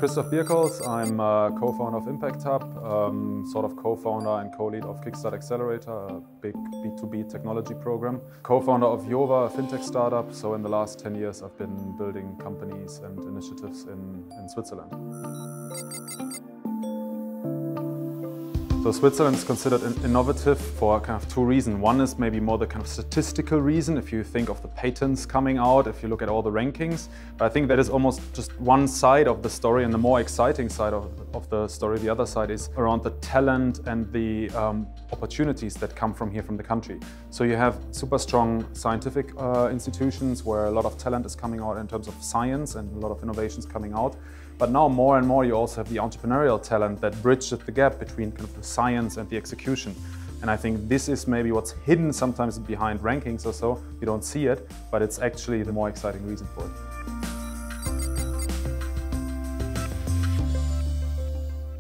Christoph Birkholz. I'm co-founder of Impact Hub, sort of co-founder and co-lead of Kickstart Accelerator, a big B2B technology program. Co-founder of Yova, a fintech startup. So in the last 10 years, I've been building companies and initiatives in Switzerland. So Switzerland is considered innovative for kind of two reasons. One is maybe more the kind of statistical reason, if you think of the patents coming out, if you look at all the rankings. But I think that is almost just one side of the story, and the more exciting side of the story. The other side is around the talent and the opportunities that come from here, from the country. So you have super strong scientific institutions where a lot of talent is coming out in terms of science and a lot of innovations coming out. But now more and more you also have the entrepreneurial talent that bridges the gap between kind of the science and the execution. And I think this is maybe what's hidden sometimes behind rankings or so. You don't see it, but it's actually the more exciting reason for it.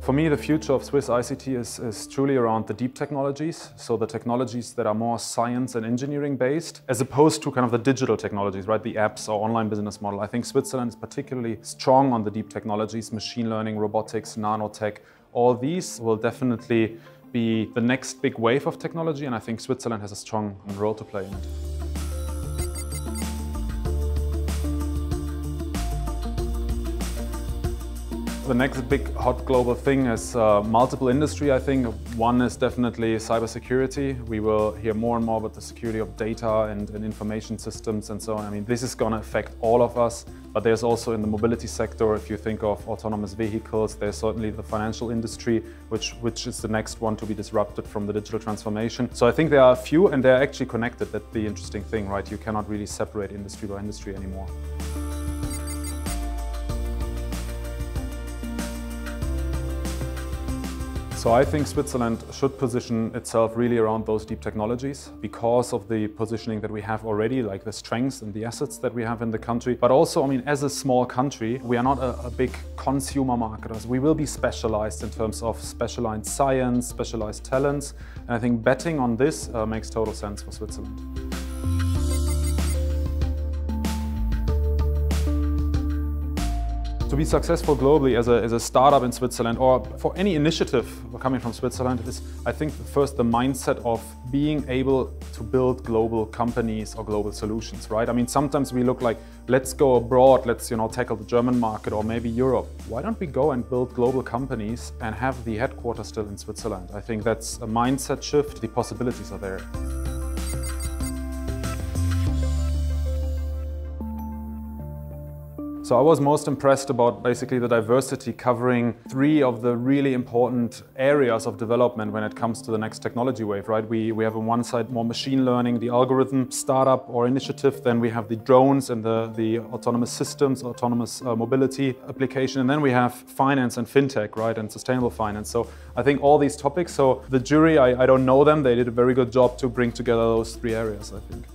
For me, the future of Swiss ICT is truly around the deep technologies, so the technologies that are more science and engineering based, as opposed to kind of the digital technologies, right? The apps or online business model. I think Switzerland is particularly strong on the deep technologies, machine learning, robotics, nanotech. All these will definitely be the next big wave of technology, and I think Switzerland has a strong role to play in it. The next big hot global thing is multiple industry, I think. One is definitely cybersecurity. We will hear more and more about the security of data and information systems and so on. I mean, this is going to affect all of us, but there's also in the mobility sector, if you think of autonomous vehicles, there's certainly the financial industry, which is the next one to be disrupted from the digital transformation. So I think there are a few, and they're actually connected. That's the interesting thing, right? You cannot really separate industry by industry anymore. So I think Switzerland should position itself really around those deep technologies because of the positioning that we have already, like the strengths and the assets that we have in the country. But also, I mean, as a small country, we are not a big consumer marketers. We will be specialized in terms of specialized science, specialized talents. And I think betting on this makes total sense for Switzerland. To be successful globally as a startup in Switzerland, or for any initiative coming from Switzerland, is, I think, first the mindset of being able to build global companies or global solutions, right? I mean, sometimes we look like, let's go abroad, let's tackle the German market or maybe Europe. Why don't we go and build global companies and have the headquarters still in Switzerland? I think that's a mindset shift. The possibilities are there. So I was most impressed about basically the diversity covering three of the really important areas of development when it comes to the next technology wave, right? We have on one side more machine learning, the algorithm startup or initiative, then we have the drones and the autonomous systems, autonomous mobility application, and then we have finance and fintech, right, and sustainable finance. So I think all these topics, so the jury, I don't know them, they did a very good job to bring together those three areas, I think.